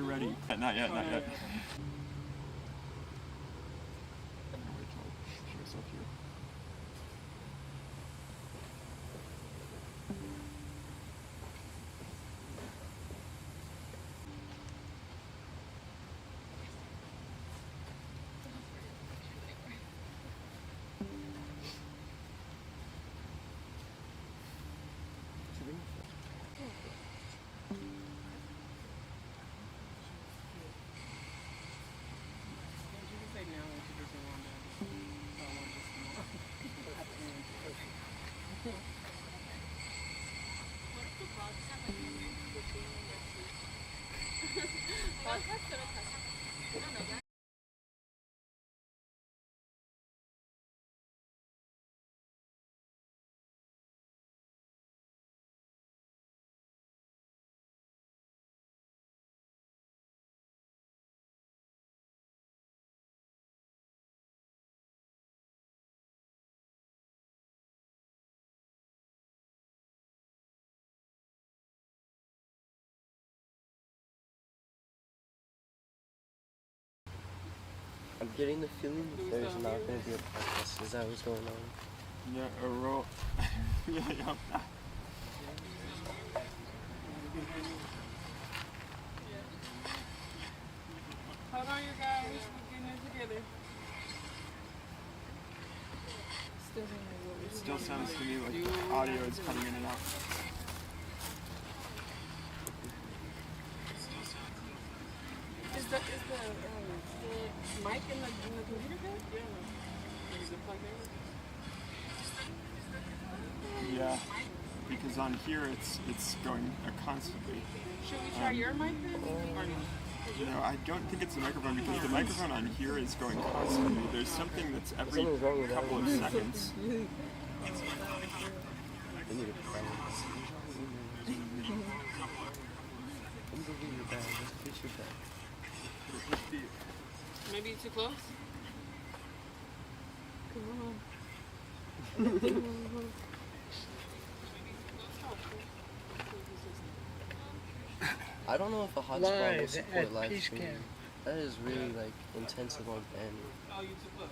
ready. Not yet, not yet. I'm getting the feeling that there's not going to be a podcast. Is that what's going on? Yeah, a roll. Really hope not. Hold on, you guys. We're getting it together. It still sounds to me like the audio is coming in and out. Is the mic in the computer good? Yeah. Is it plugged in? Yeah, because on here it's going constantly. Should we try your mic then? Or no? You know, I don't think it's the microphone because the microphone on here is going constantly. There's something that's every couple of seconds. We need a plan. Maybe too close? I don't know if a hotspot will Live support at live Peace stream. Camp. That is really like intensive on bandwidth. Oh, you too close.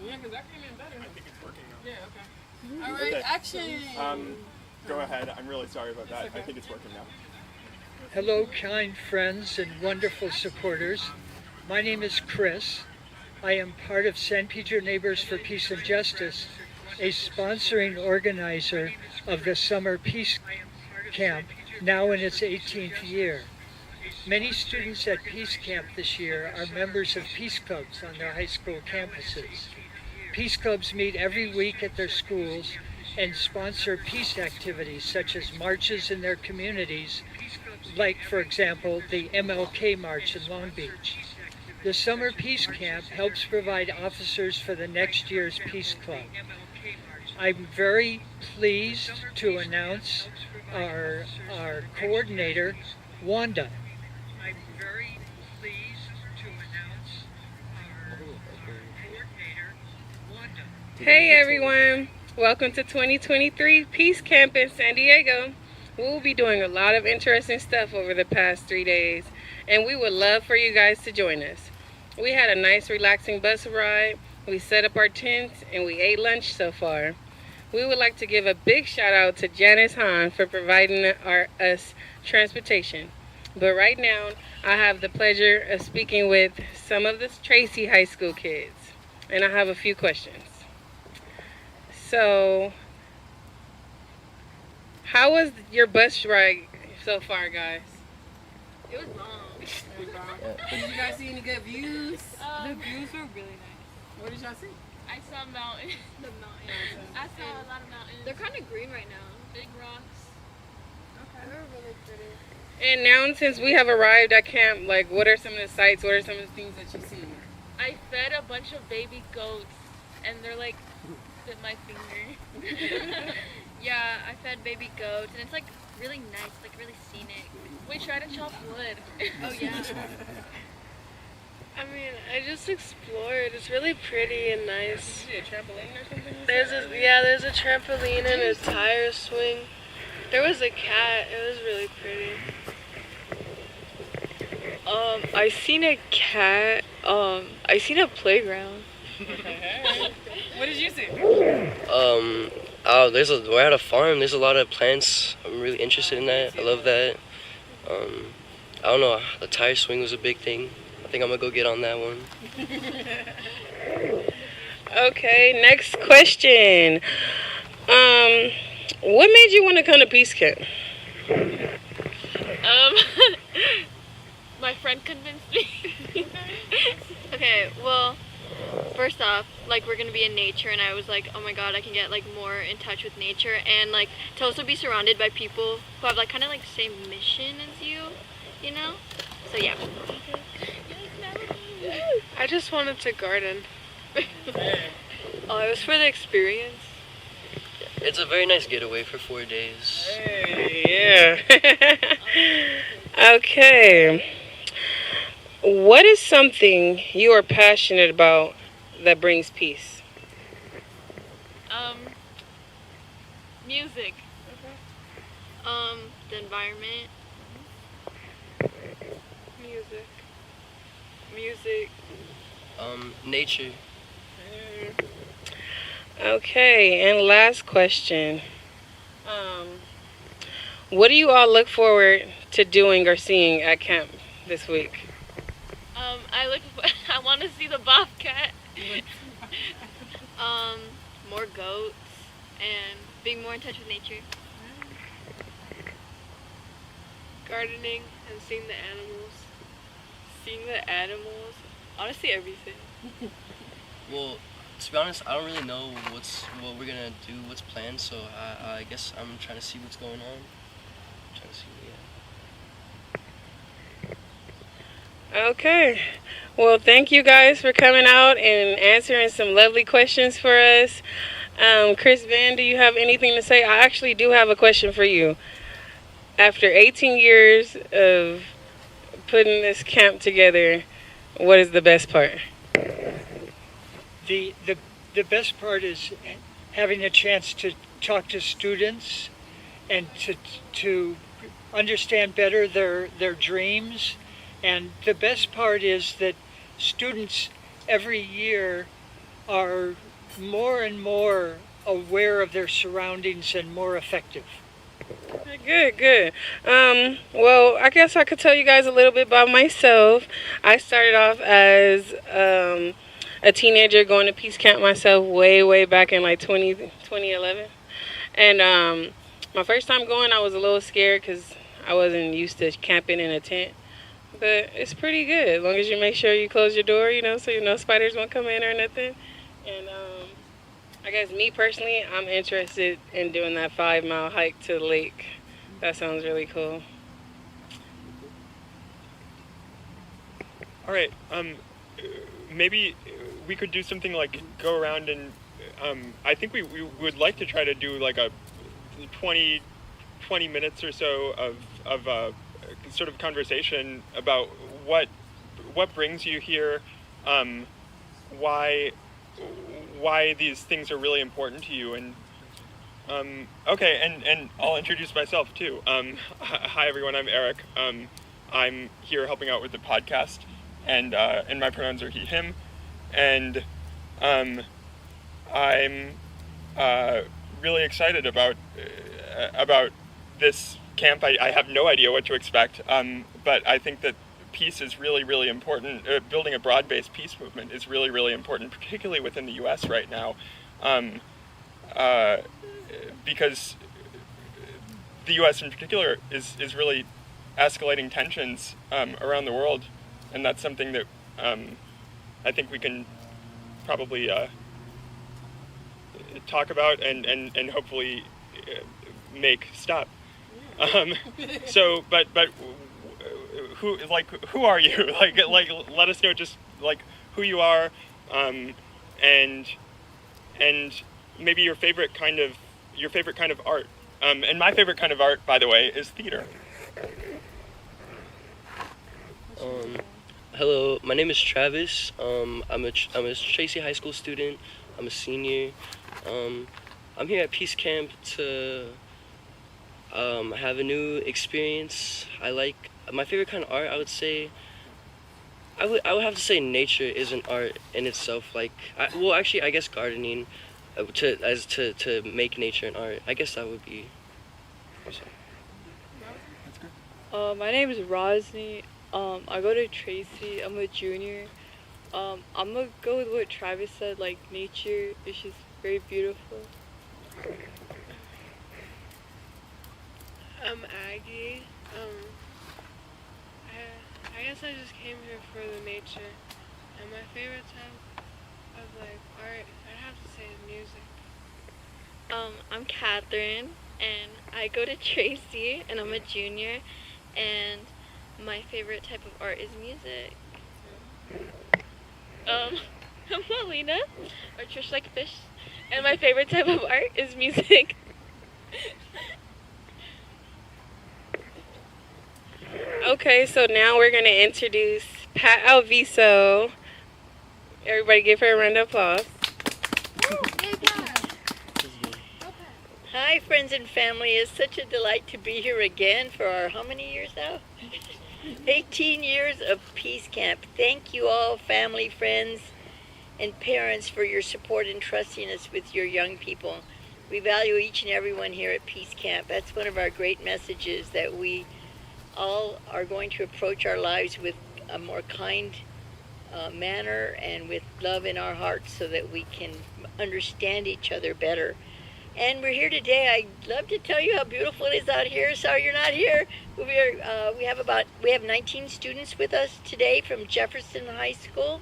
Yeah, because that came in better. I think it's working now. Yeah, okay. All right, Okay. action. Go ahead. I'm really sorry about that. I think it's working now. Hello, kind friends and wonderful supporters. My name is Chris. I am part of San Pedro Neighbors for Peace and Justice, a sponsoring organizer of the Summer Peace Camp, now in its 18th year. Many students at Peace Camp this year are members of Peace Clubs on their high school campuses. Peace Clubs meet every week at their schools and sponsor peace activities such as marches in their communities, like, for example, the MLK March in Long Beach. The Summer Peace Camp helps provide officers for the next year's Peace Club. I'm very pleased to announce our coordinator, Wanda. I'm very pleased to announce our coordinator, Wanda. Hey everyone, welcome to 2023 Peace Camp in San Diego. We'll be doing a lot of interesting stuff over the past 3 days, and we would love for you guys to join us. We had a nice relaxing bus ride, we set up our tents, and we ate lunch so far. We would like to give a big shout out to Janice Hahn for providing us transportation. But right now, I have the pleasure of speaking with some of the Tracy High School kids, and I have a few questions. So, how was your bus ride so far, guys? It was long. Did you guys see any good views? The views were really nice. What did y'all see? I saw mountains. The mountains. I saw a lot of mountains. They're kind of green right now. Big rocks. Okay. They were really pretty. And now, since we have arrived at camp, like, what are some of the sights? What are some of the things that you see? I fed a bunch of baby goats, and they're like, bit my finger. Yeah, I fed baby goats, and it's like really nice, like really scenic. We tried to chop wood. Oh yeah. I mean, I just explored. It's really pretty and nice. Is it a trampoline or something? There's a trampoline and a tire swing. There was a cat. It was really pretty. I seen a cat. I seen a playground. What did you see? We're at a farm. There's a lot of plants. I'm really interested in that. I love that. I don't know. The tire swing was a big thing. I think I'm gonna go get on that one. Okay, next question. What made you want to come to Peace Camp? My friend convinced me. Okay, well, first off, like, we're gonna be in nature, and I was like, oh my god, I can get like more in touch with nature, and like to also be surrounded by people who have like kind of like the same mission as you know. So yeah. I just wanted to garden. Oh, it was for the experience. It's a very nice getaway for 4 days. Hey, yeah. Okay. What is something you are passionate about that brings peace? Music. The environment. Music. Nature. Okay, and last question. What do you all look forward to doing or seeing at camp this week? I want to see the bobcat. More goats and being more in touch with nature. Gardening and seeing the animals. Honestly, everything. Well, to be honest, I don't really know what we're gonna do, what's planned. So I guess I'm trying to see what's going on. Trying to see, yeah. Okay. Well, thank you guys for coming out and answering some lovely questions for us. Chris Van, do you have anything to say? I actually do have a question for you. After 18 years of putting this camp together, what is the best part? The best part is having a chance to talk to students and to understand better their dreams. And the best part is that students every year are more and more aware of their surroundings and more effective. Good. Well, I guess I could tell you guys a little bit about myself. I started off as a teenager going to Peace Camp myself way back in like 2011. And my first time going, I was a little scared because I wasn't used to camping in a tent. But it's pretty good, as long as you make sure you close your door, so spiders won't come in or nothing. And I guess me personally, I'm interested in doing that 5-mile hike to the lake. That sounds really cool. All right. Maybe we could do something like go around and I think we would like to try to do like a 20 minutes or so of sort of conversation about what brings you here, why these things are really important to you, and okay, and I'll introduce myself too. Hi everyone, I'm Eric. I'm here helping out with the podcast, and my pronouns are he, him, and I'm really excited about this camp. I have no idea what to expect, but I think that peace is really, really important. Building a broad-based peace movement is really, really important, particularly within the U.S. right now, because the U.S. in particular is really escalating tensions around the world, and that's something that I think we can probably talk about and hopefully make stop. So, but who are you? like, let us know just like who you are, and maybe your favorite kind of art. And my favorite kind of art, by the way, is theater. Hello, my name is Travis. I'm a Tracy High School student. I'm a senior. I'm here at Peace Camp to have a new experience. I like my favorite kind of art. I would say I would have to say nature is an art in itself. Like, actually, I guess gardening, to make nature an art. I guess that would be. Awesome. My name is Rosny. I go to Tracy. I'm a junior. I'm gonna go with what Travis said. Like, nature is just very beautiful. I'm Aggie. I guess I just came here for the nature. And my favorite type of like art, I'd have to say is music. I'm Catherine, and I go to Tracy, and I'm a junior, and my favorite type of art is music. I'm Melina, or Trish Like Fish, and my favorite type of art is music. Okay, so now we're going to introduce Pat Alviso. Everybody give her a round of applause. Hi, friends and family. It's such a delight to be here again for our, how many years now? 18 years of Peace Camp. Thank you all, family, friends, and parents, for your support and trusting us with your young people. We value each and every one here at Peace Camp. That's one of our great messages, that we all are going to approach our lives with a more kind manner and with love in our hearts, so that we can understand each other better. And we're here today. I'd love to tell you how beautiful it is out here. Sorry you're not here. We have 19 students with us today from Jefferson High School,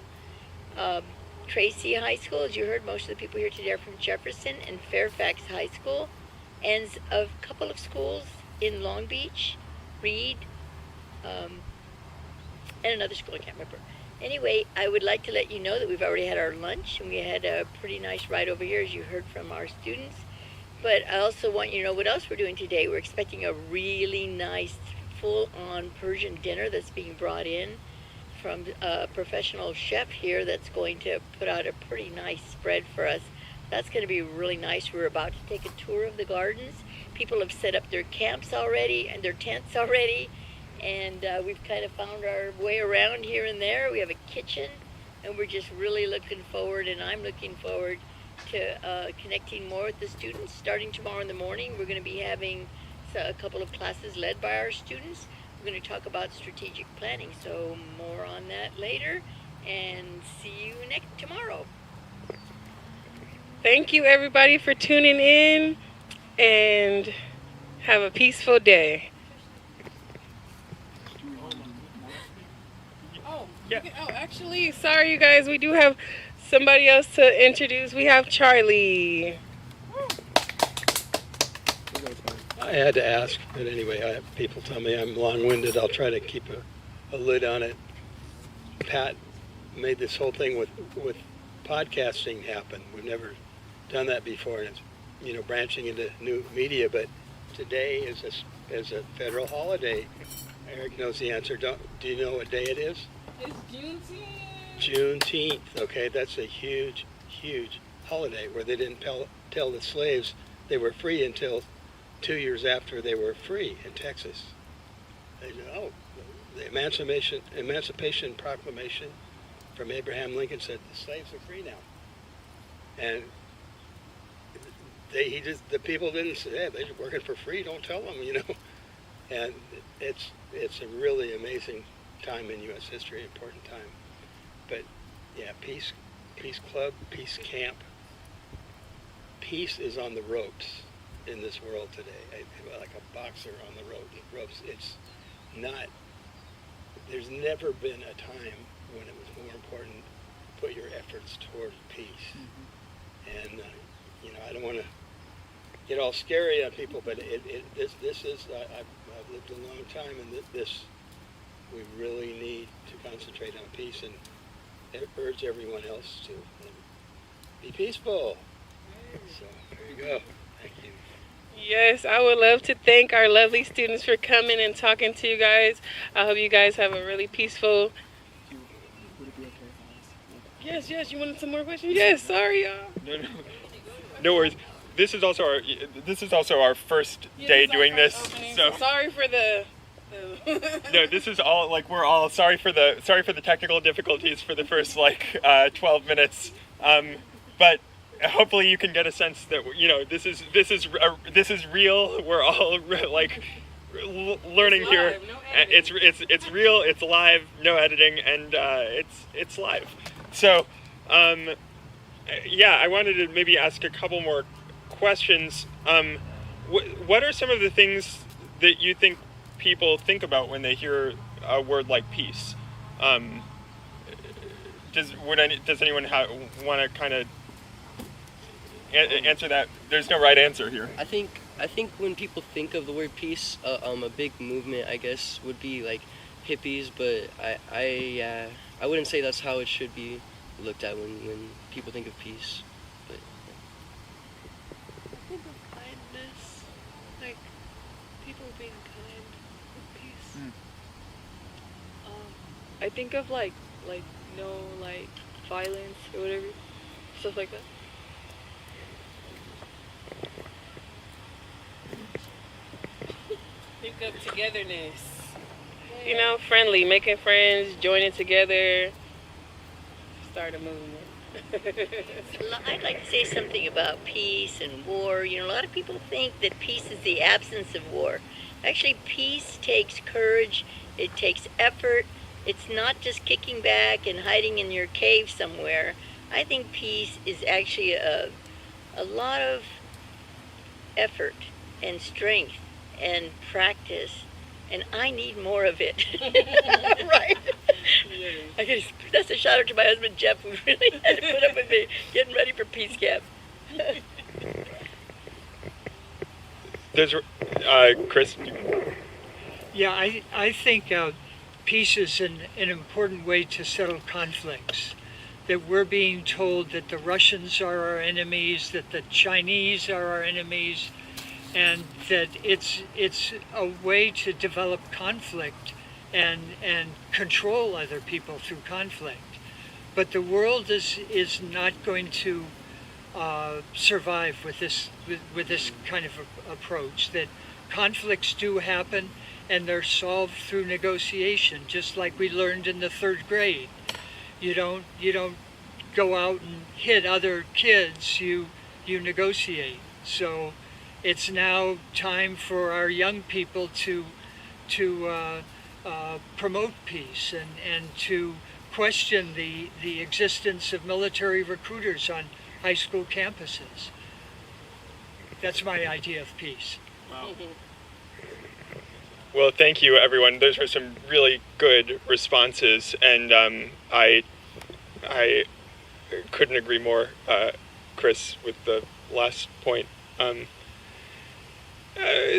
Tracy High School. As you heard, most of the people here today are from Jefferson, and Fairfax High School, and a couple of schools in Long Beach, Reed, and another school I can't remember. Anyway, I would like to let you know that we've already had our lunch, and we had a pretty nice ride over here, as you heard from our students. But I also want you to know what else we're doing today. We're expecting a really nice, full-on Persian dinner that's being brought in from a professional chef here that's going to put out a pretty nice spread for us. That's going to be really nice. We're about to take a tour of the gardens. People have set up their camps already and their tents already, and we've kind of found our way around here and there. We have a kitchen, and we're just really looking forward, and I'm looking forward to connecting more with the students. Starting tomorrow in the morning, we're going to be having a couple of classes led by our students. We're going to talk about strategic planning, so more on that later, and see you tomorrow. Thank you, everybody, for tuning in, and have a peaceful day. Actually, sorry, you guys, we do have somebody else to introduce. We have Charlie. I had to ask, but anyway, people tell me I'm long-winded. I'll try to keep a lid on it. Pat made this whole thing with podcasting happen. We've never done that before, and it's branching into new media. But today is a federal holiday. Eric knows the answer. Do you know what day it is? It's Juneteenth. Juneteenth. Okay, that's a huge, huge holiday where they didn't tell the slaves they were free until 2 years after they were free in Texas. The Emancipation Proclamation from Abraham Lincoln said the slaves are free now, and the people didn't say, hey, they're working for free. Don't tell them, And it's a really amazing time in U.S. history, important time. But yeah, Peace Club, Peace Camp. Peace is on the ropes in this world today, like a boxer on the ropes. It's not. There's never been a time when it was more important to put your efforts toward peace. Mm-hmm. And I don't want to get all scary on people, but this is. I've lived a long time, and we really need to concentrate on peace, and urge everyone else to be peaceful. So there you go. Thank you. Yes, I would love to thank our lovely students for coming and talking to you guys. I hope you guys have a really peaceful Yes, you wanted some more questions? Yes, sorry, y'all. No worries. This is also our first day doing this, so sorry for the. no, this is all like we're all sorry for the technical difficulties for the first 12 minutes, but hopefully you can get a sense that this is real. We're all learning here. No It's real. It's live. No editing, and it's live. So I wanted to maybe ask a couple more questions. What are some of the things that you think people think about when they hear a word like peace? Does anyone want to kind of answer that? There's no right answer here. I think when people think of the word peace, a big movement, I guess, would be like hippies, but I wouldn't say that's how it should be looked at when people think of peace. But Think of kindness, like people being kind, peace. I think of like no violence or whatever, stuff like that. Think of togetherness. Friendly, making friends, joining together, start a movement. I'd like to say something about peace and war. A lot of people think that peace is the absence of war. Actually, peace takes courage, it takes effort. It's not just kicking back and hiding in your cave somewhere. I think peace is actually a lot of effort and strength and practice, and I need more of it. Right? That's a shout out to my husband Jeff, who really had to put up with me getting ready for Peace Camp. There's Chris. Yeah, I think peace is an important way to settle conflicts. That we're being told that the Russians are our enemies, that the Chinese are our enemies, and that it's a way to develop conflict and control other people through conflict. But the world is not going to survive with this kind of approach. That conflicts do happen, and they're solved through negotiation, just like we learned in the 3rd grade. You don't go out and hit other kids. You negotiate. So it's now time for our young people to promote peace and to question the existence of military recruiters on high school campuses. That's my idea of peace. Wow. Well, thank you, everyone. Those were some really good responses, and I couldn't agree more, Chris, with the last point.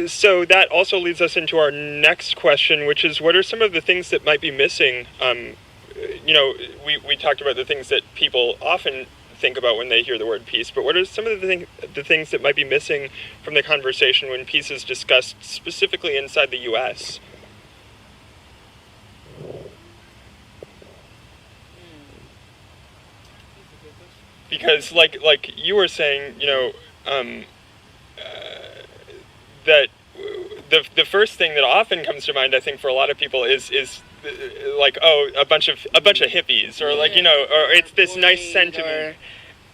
So that also leads us into our next question, which is, what are some of the things that might be missing? We talked about the things that people often think about when they hear the word peace, but what are some of the things that might be missing from the conversation when peace is discussed specifically inside the U.S.? Because like you were saying, that the first thing that often comes to mind, I think, for a lot of people is like, oh, a bunch of hippies, or or it's this nice sentiment.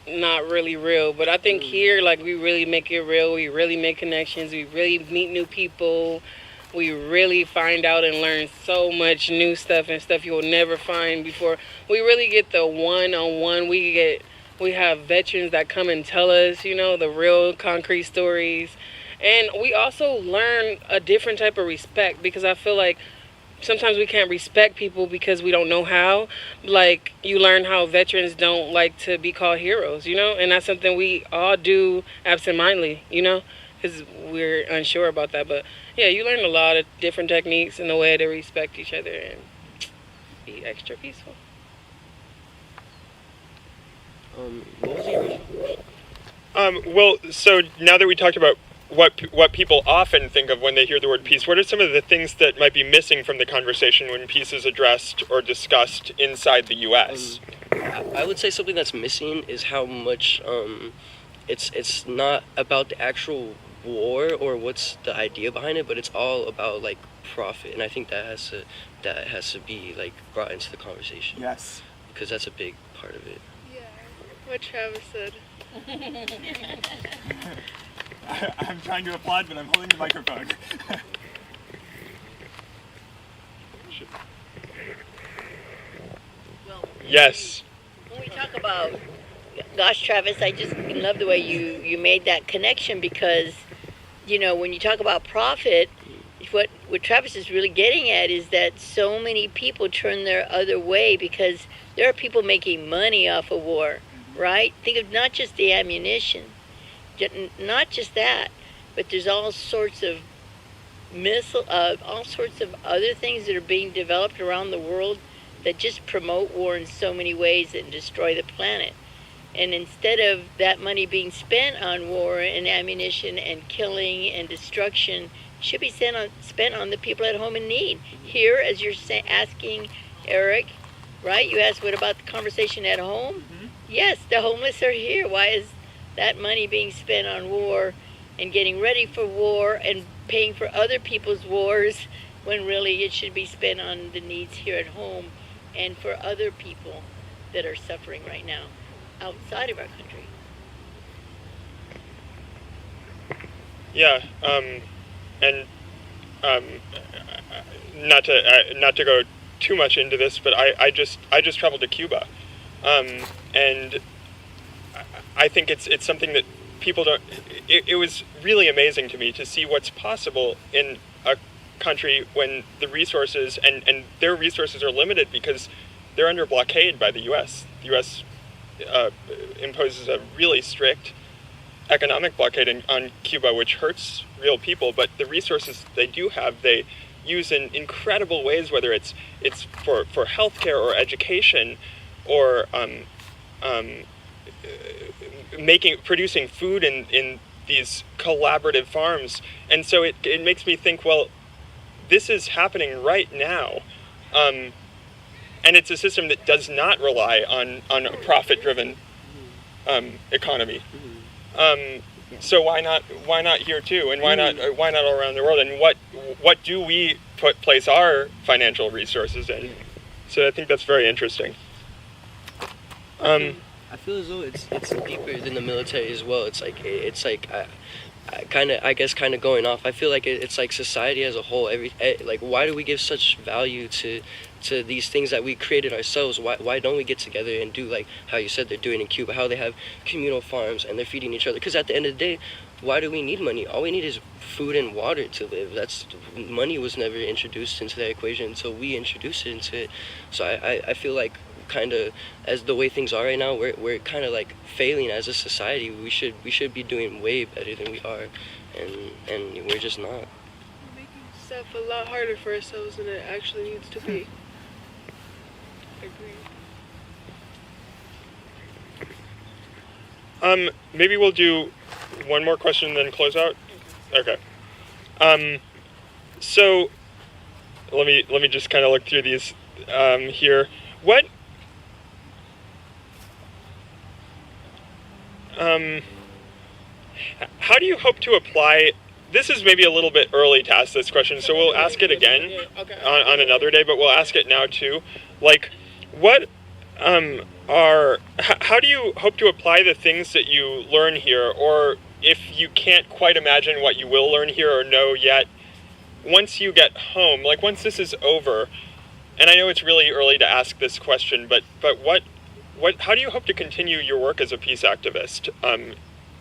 Not really real, but I think here, we really make it real. We really make connections. We really meet new people. We really find out and learn so much new stuff and stuff you will never find before. We really get the one-on-one. We have veterans that come and tell us, the real concrete stories. And we also learn a different type of respect, because I feel like sometimes we can't respect people because we don't know how. Like, you learn how veterans don't like to be called heroes, and that's something we all do absentmindedly, because we're unsure about that. But yeah, you learn a lot of different techniques and a way to respect each other and be extra peaceful. What was the original question? Well, so now that we talked about what people often think of when they hear the word peace, what are some of the things that might be missing from the conversation when peace is addressed or discussed inside the U.S.? I would say something that's missing is how much it's not about the actual war or what's the idea behind it, but it's all about like profit, and I think that has to be like brought into the conversation. Yes. Because that's a big part of it. Yeah, what Travis said. I'm trying to applaud, but I'm holding the microphone. Well, Yes. when we talk about, gosh, Travis, I just love the way you made that connection, because, you know, when you talk about profit, what Travis is really getting at is that so many people turn their other way because there are people making money off of war, right? Think of not just the ammunition, not just that, but there's all sorts of all sorts of other things that are being developed around the world that just promote war in so many ways and destroy the planet. And instead of that money being spent on war and ammunition and killing and destruction, it should be spent on the people at home in need. Here, as you're asking Eric, right? You asked, what about the conversation at home? Mm-hmm. Yes, the homeless are here. Why is that money being spent on war and getting ready for war and paying for other people's wars when really it should be spent on the needs here at home and for other people that are suffering right now outside of our country? Yeah, and not to go too much into this, but I just traveled to Cuba, and I think it's something that people don't. It was really amazing to me to see what's possible in a country when the resources and their resources are limited because they're under blockade by the U.S. The U.S. Imposes a really strict economic blockade on Cuba, which hurts real people. But the resources they do have, they use in incredible ways, whether it's for healthcare or education, or producing food in these collaborative farms. And so it makes me think, well, this is happening right now. And it's a system that does not rely on a profit-driven economy. So why not here too? And why not all around the world? And what do we place our financial resources in? So I think that's very interesting. I feel as though it's deeper than the military as well. It's like I guess going off. I feel like it's like society as a whole. Like, why do we give such value to these things that we created ourselves? Why don't we get together and do like how you said they're doing in Cuba? How they have communal farms and they're feeding each other. Because at the end of the day, why do we need money? All we need is food and water to live. Money was never introduced into that equation until we introduced it into it. So I feel like, kind of, as the way things are right now, we're kind of like failing as a society. We should be doing way better than we are, and we're just not. We're making stuff a lot harder for ourselves than it actually needs to be. Agree. Maybe we'll do one more question and then close out. Okay. So let me just kind of look through these here. What? How do you hope to apply? This is maybe a little bit early to ask this question, so we'll ask it again on another day, but we'll ask it now too. Like, what how do you hope to apply the things that you learn here, or if you can't quite imagine what you will learn here or know yet, once you get home, like once this is over, and I know it's really early to ask this question, but how do you hope to continue your work as a peace activist?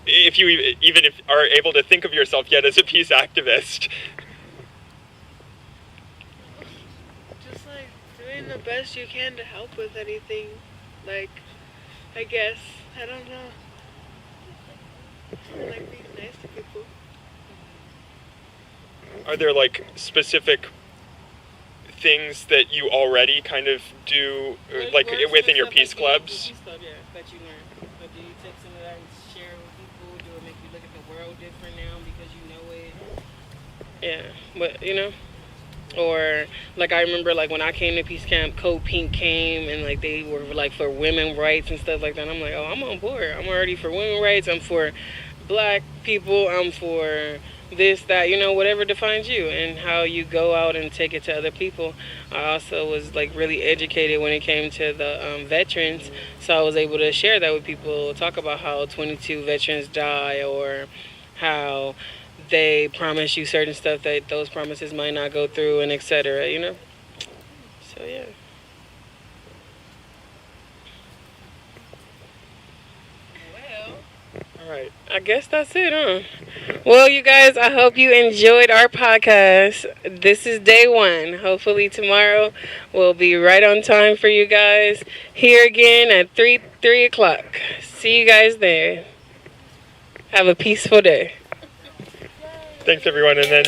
If you even are able to think of yourself yet as a peace activist. Just like doing the best you can to help with anything. Like, I guess, I don't know. Like being nice to people. Are there like specific things that you already kind of do, like within your peace clubs? That you learn. But do you take some of that and share with people? Do it make you look at the world different now because you know it? Yeah, but Or like I remember like when I came to Peace Camp, Code Pink came and like they were like for women rights and stuff like that. And I'm like, oh, I'm on board. I'm already for women rights. I'm for black people. I'm for this, that, you know, whatever defines you and how you go out and take it to other people. I also was like really educated when it came to the veterans, so I was able to share that with people, talk about how 22 veterans die or how they promise you certain stuff that those promises might not go through and etc., you know. So yeah. All right. I guess that's it, huh? Well, you guys, I hope you enjoyed our podcast. This is day one. Hopefully tomorrow will be right on time for you guys. Here again at 3 o'clock. See you guys there. Have a peaceful day. Thanks, everyone. And then,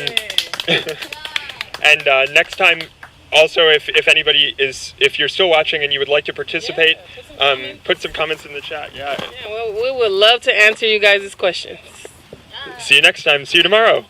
and next time, also, if anybody is, if you're still watching and you would like to participate, put some comments in the chat. Yeah. Yeah, well, we would love to answer you guys' questions. See you next time. See you tomorrow.